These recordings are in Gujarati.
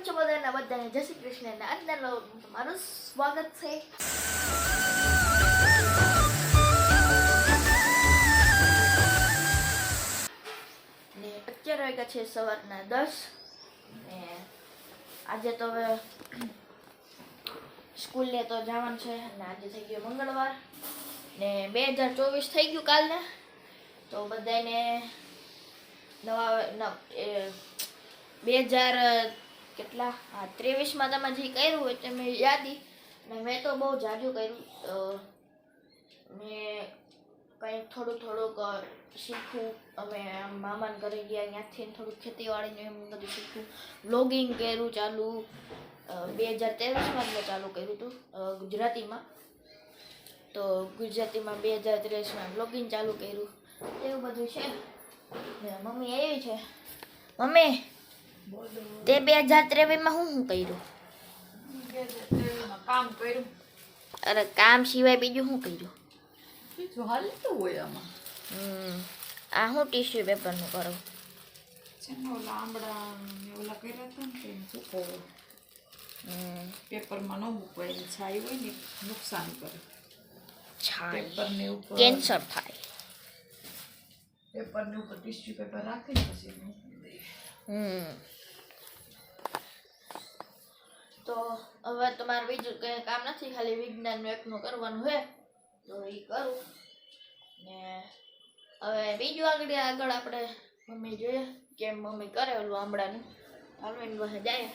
છો બધાને જય શ્રી કૃષ્ણ ને અંદર તમારું સ્વાગત છે. ને અત્યારે વાગ્યા છે સવારના 10 ને આજે તો હવે સ્કૂલે તો જવાનું છે અને આજે થઈ ગયો મંગળવાર ને 2024 થઈ ગયું કાલને. તો બધાને નવા 2000 કેટલા 23માં તમે જે કર્યું હોય તે મેં યાદી ને મેં તો બહુ જાજુ કર્યું. મેં કંઈક થોડુંક શીખવું. અમે મામાને ઘરે ગયા ત્યાંથી થોડુંક ખેતીવાડીને એમ બધું શીખવું. વ્લોગિંગ કર્યું ચાલુ 2023માં જ મેં ચાલુ કર્યું હતું ગુજરાતીમાં. તો ગુજરાતીમાં 2023માં વ્લોગિંગ ચાલુ કર્યું એવું બધું છે. મમ્મી એવી છે. મમ્મી તે 2023માં શું કર્યું? 2023માં કામ કર્યું. અરે કામ સિવાય બીજું શું કર્યું? બીજું હાલતું હોય આમાં. આ હું ટીશ્યુ પેપરનું કરું છે ને ઓલા આંબળા ને ઓલા કર્યા હતા ને તેને સૂકવો. પેપરમાં ન મૂકવાય એની છાઈ હોય ને નુકસાન કરે. પેપરની ઉપર કેન્સર થાય. પેપરની ઉપર ટીશ્યુ પેપર રાખીને પછી મૂકી દઈએ. તો હવે તમારે બીજું કંઈ કામ નથી, ખાલી વિજ્ઞાનનું એકનું કરવાનું છે તો એ કરું ને હવે બીજું આગળ આપણે મમ્મી જોઈએ કેમ મમ્મી કરે ઓલું આંબળાનું. હાલવાની પાસે જાય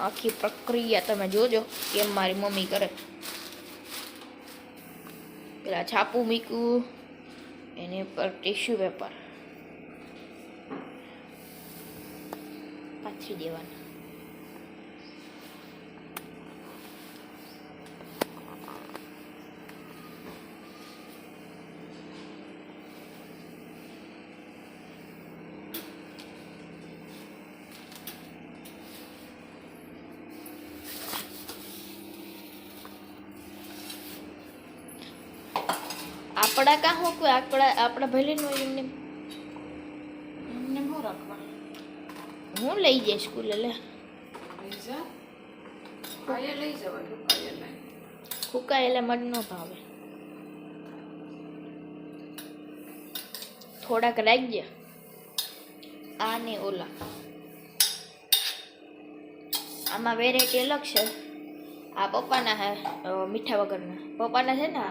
આખી પ્રક્રિયા તમે જોજો કેમ મારી મમ્મી કરે. પેલા છાપું મૂક્યું એની ઉપર ટીશ્યુ પેપર પાથરી દેવાનું. આપણા કાં હું કોઈ આપણા ભલે નો એમને એમને ન રાખવા. હું લઈ જઈશ સ્કૂલે. લે લઈ જા. કાયે લઈ જવાય કાયે લઈ. ફૂકાયેલા મન ન ભાવે. થોડાક રાખજે આ ને ઓલા. આમાં વેરાયટી અલગ છે. આ પપ્પાના હે મીઠા વગરના. પપ્પાના છે ને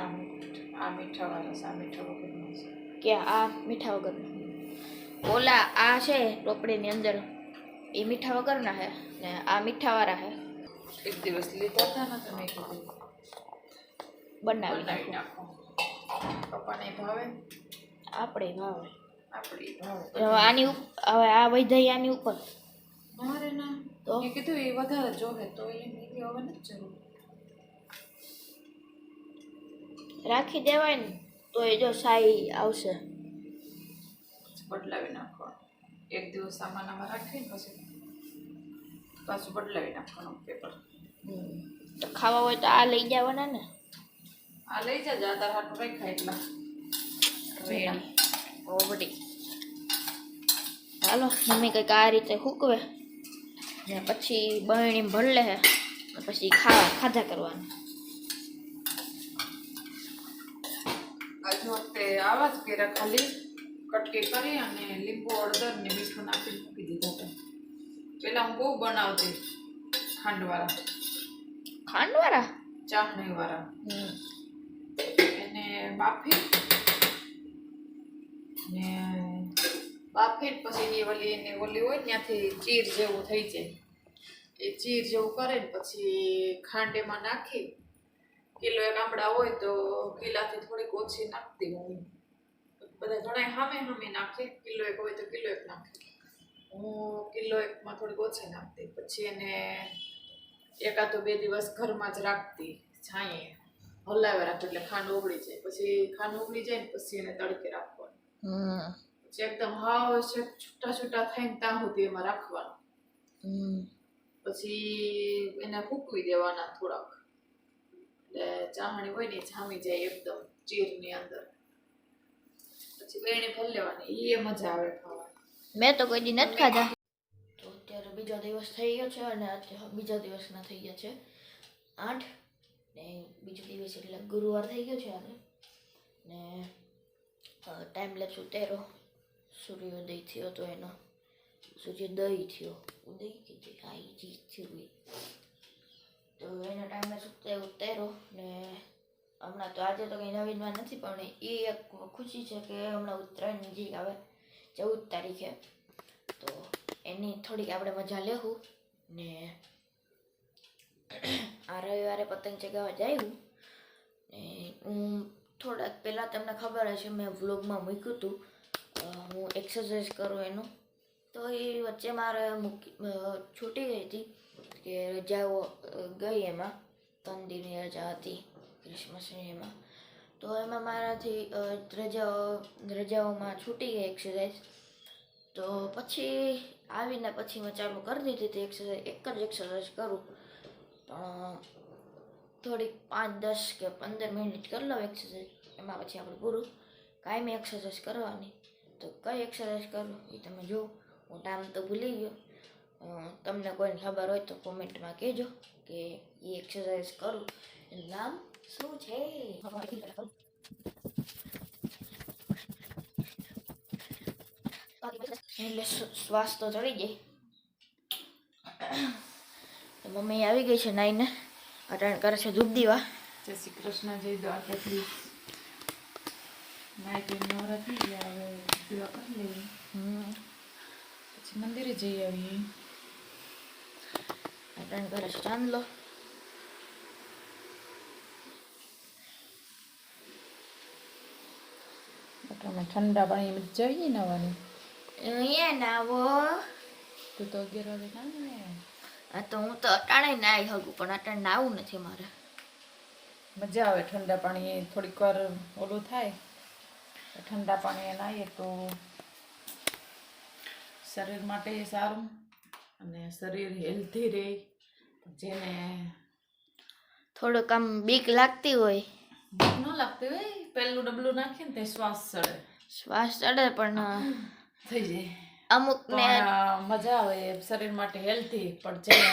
આ મીઠા વાળા છે, આ મીઠા વગરના છે. કે આ મીઠા વગરના. ઓલા આ છે ટોપડીની અંદર એ મીઠા વગરના હે ને આ મીઠાવાળા હે. એક દિવસ લીધા હતા ને તમે કીધું બનાવી નાખો. પપ્પાને ભાવે આપણે ભાવે. આપણી ભાવે. હવે આની હવે આ વૈધાઈ આની ઉપર મારે ના તો એ કીધું એ વધારે જોવે તો એ મીઠી હવે નથી જરૂર. રાખી દેવાય ને તો એ જો સાઈ આવશે. બદલાવી નાખવાનું. એક દિવસ સામાનમાં રાખીને પછી પાછું બદલાવી નાખવાનું પેપર. તો ખાવા હોય તો આ લઈ જવાના ને. આ લઈ જજો. આ તાર હાટું રાખ્યા એટલા રેડી ઓવડી. હાલો મમ્મી કંઈક આ રીતે હૂકવે ને પછી બહેણી ભરી લે પછી ખાધા કરવાનું. આજે વખતે આવા જ કર્યા. ખાલી કટકી કરી અને લીંબુ હળદર ને મીઠું નાખીને મૂકી દીધા હતા. પેલા હું બહુ બનાવતી ખાંડવાળા ચાસણી વાળા. એને બાફી ને પછી ઓલી હોય ત્યાંથી ચીર જેવું થઈ જાય. એ ચીર જેવું કરે ને પછી ખાંડ એમાં નાખી. કિલો એક આંબળા હોય તો કિલાથી થોડીક ઓછી નાખતી હું. બધા ઘણા સામે નાખે. કિલો એક હોય તો કિલો એક નાખે. હું કિલો એકમાં થોડીક ઓછી નાખતી. પછી એને એકાદ 2 દિવસ ઘરમાં જ રાખતી. છાંયે હલાવે રાખતી એટલે ખાંડ ઓગળી જાય. પછી ખાંડ ઓગળી જાય ને પછી એને તડકે રાખવાનું. પછી એકદમ હાવ છૂટા થઈને ત્યાં સુધી એમાં રાખવાનું. પછી એને ફૂકવી દેવાના થોડાક. એટલે ચાહણી હોય ને જામી જાય એકદમ ચીરની અંદર. પછી વેણી ભરી લેવાની, એ મજા આવે ખાવાની. મેં તો કોઈ દી નથી ખાધા. તો અત્યારે બીજો દિવસ થઈ ગયો છે અને અત્યારે બીજા દિવસના થઈ ગયા છે 8 ને બીજો દિવસ એટલે ગુરુવાર થઈ ગયો છે આજે ને ટાઈમ લેપ્સ ઉતાર્યો. સૂર્યોદય થયો તો એનો સૂર્યોદય થયો ઉદય કીધું હા એ ચીજ થયું એ તો એનો ટાઈમ લેપ્સ ઉતાર્યો ને હમણાં તો આજે તો કંઈ નવીનમાં નથી પણ એ એક ખુશી છે કે હમણાં ઉત્તરાયણ નજીક આવે 14 તારીખે તો એની થોડીક આપણે મજા લેવું ને આ રવિવારે પતંગ ચગાવવા જાયું ને હું થોડાક પહેલાં તમને ખબર હશે મેં વ્લોગમાં મૂક્યું હતું હું એક્સરસાઇઝ કરું એનું તો એ વચ્ચે મારે છૂટી ગઈ હતી કે રજાઓ ગઈ એમાં 3 દિનની રજા હતી ક્રિસમસની એમાં તો એમાં મારાથી રજાઓમાં છૂટી ગઈ એક્સરસાઇઝ તો પછી આવીને પછી મેં ચાલુ કરી દીધી હતી એક્સરસાઇઝ એક જ એક્સરસાઇઝ કરું પણ થોડીક 5-10 કે 15 મિનિટ કરી લઉં એક્સરસાઇઝ એમાં પછી આપણે પૂરું કાયમી એક્સરસાઇઝ કરવાની તો કઈ એક્સરસાઇઝ કરું એ તમે જુઓ હું નામ તો ભૂલી ગયો તમને કોઈને ખબર હોય તો કોમેન્ટમાં કહેજો કે એ એક્સરસાઇઝ કરું એનું નામ શું છે. એટલે શ્વાસ તો ચડી જાય. મમ્મી આવી ગઈ છે નાઈને અટાણ કરે છે ધૂપ દીવા. જય શ્રી કૃષ્ણ, જય દ્વારકાધીશ. નાઈટ નવરા થઈ ગયા, હવે દીવા કરી લેવી પછી મંદિરે જઈ આવીએ. અટાણ કરે છે ચાંદલો. ઠંડા પાણી મજા આવી જાય નાવાની. અહીંયા નાવો તું તો 11 વાગે નાને ને. આ તો હું તો અટાણે નાઈ શકું પણ અટાણે નાવું નથી મારે. મજા આવે ઠંડા પાણી, થોડીક વાર ઓલું થાય ઠંડા પાણી નાહીએ તો શરીર માટે સારું અને શરીર હેલ્ધી રહે. જેને થોડુંક આમ બીક લાગતી હોય ભૂખ ન લાગતી હોય પહેલું ડબલું નાખીએ ને તે શ્વાસ ચડે પણ થઈ જાય અમુક ને મજા આવે શરીર માટે હેલ્ધી. પણ જેને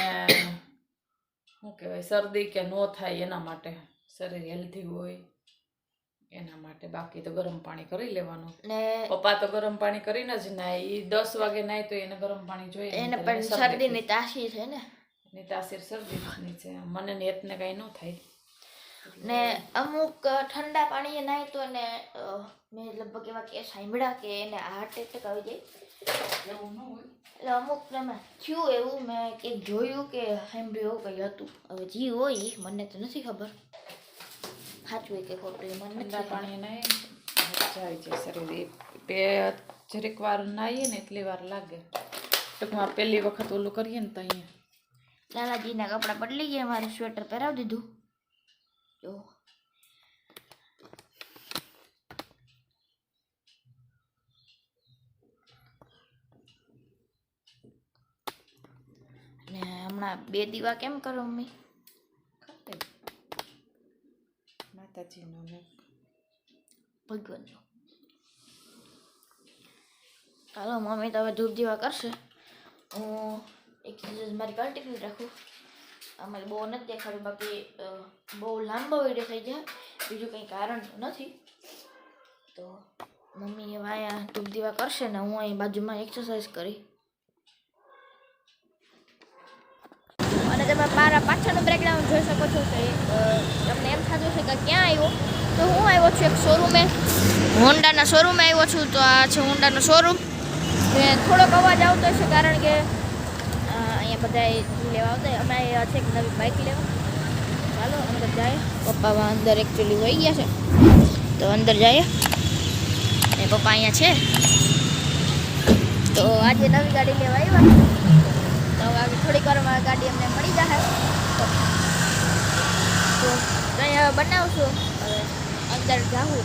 શું કહેવાય શરદી કે નો થાય એના માટે શરીર હેલ્ધી હોય એના માટે. બાકી તો ગરમ પાણી કરી લેવાનું. ને પપ્પા તો ગરમ પાણી કરીને જ નાય. એ 10 વાગે નાય તો એને ગરમ પાણી જોઈએ. એને પણ શરદીની તાસી છે ને એની તાસીર શરદીની છે. મને ને હેતને કાંઈ ન થાય. ને અમુક ઠંડા પાણીએ નાય તો એને મેં લગભગ એવા કેસ સાંભળ્યા કે એને હાર્ટ એટેક આવી જાય. એવું ન હોય એટલે અમુક ને થયું એવું મેં કંઈક જોયું કે સાંભળ્યું એવું કંઈ હતું. હવે જી હોય ઈ મને તો નથી ખબર સાચું હોય કે ખોટું એ મને ઠંડા નથી પાણી નાય મજા આવી જાય શરીર. બે જરીક વાર નાહીએ ને એટલી વાર લાગે. ટૂંકમાં પહેલી વખત ઓલું કરીએ ને તો અહીંયા લાલાજીના કપડાં બદલી ગયા. મારે સ્વેટર પહેરાવી દીધું. જો ને હમણાં 2 દીવા કેમ કરો મમ્મી? માતાજીનો ને ભગવાનનો. ચાલો મમ્મી તો હવે ધૂપ દીવા કરશે. હું એક્સરસાઇઝ મારી કન્ટિન્યુ રાખું. અમારે બહુ નથી દેખાડ્યું બાકી બહુ લાંબો વિડીયો થઈ જાય. બીજું કંઈ કારણ નથી. તો મમ્મી હવે અહીંયા ધૂપ દીવા કરશે ને હું અહીં બાજુમાં એક્સરસાઇઝ કરી. અને તમે મારા પાછળનું બેકગ્રાઉન્ડ જોઈ શકો છો કે તમને એમ થતું છે કે ક્યાં આવ્યો તો હું આવ્યો છું એક શોરૂમે, હોન્ડાના શોરૂમે આવ્યો છું. તો આ છે હોન્ડાનો શોરૂમ. થોડોક અવાજ આવતો હશે કારણ કે અહીંયા બધા લેવા આવતા. અમે અહીંયા છે એક નવી બાઇક લેવા. ચાલો અંદર જાય. પપ્પા અંદર એકચ્યુઅલી વહી ગયા છે તો અંદર જઈએ. એ પપ્પા અહીંયા છે તો આજે નવી ગાડી લેવા આવ્યા. તો હવે થોડીક વારમાં ગાડી અમને મળી જશે તો અહીંયા બનાવશું. હવે અંદર જાવું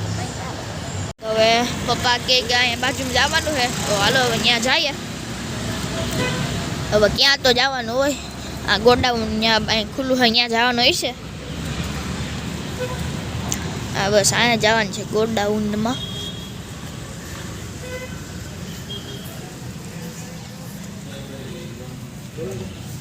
તો હવે પપ્પા કે અહીંયા બાજુમાં જવાનું છે તો હાલો હવે ત્યાં જઈએ. હવે ક્યાં તો જવાનું હોય, આ ગોડાઉન ત્યાં ખુલ્લું હોય ત્યાં જવાનું હોય છે. હા બસ અહીંયા જવાનું છે ગોડાઉનમાં. બરાબર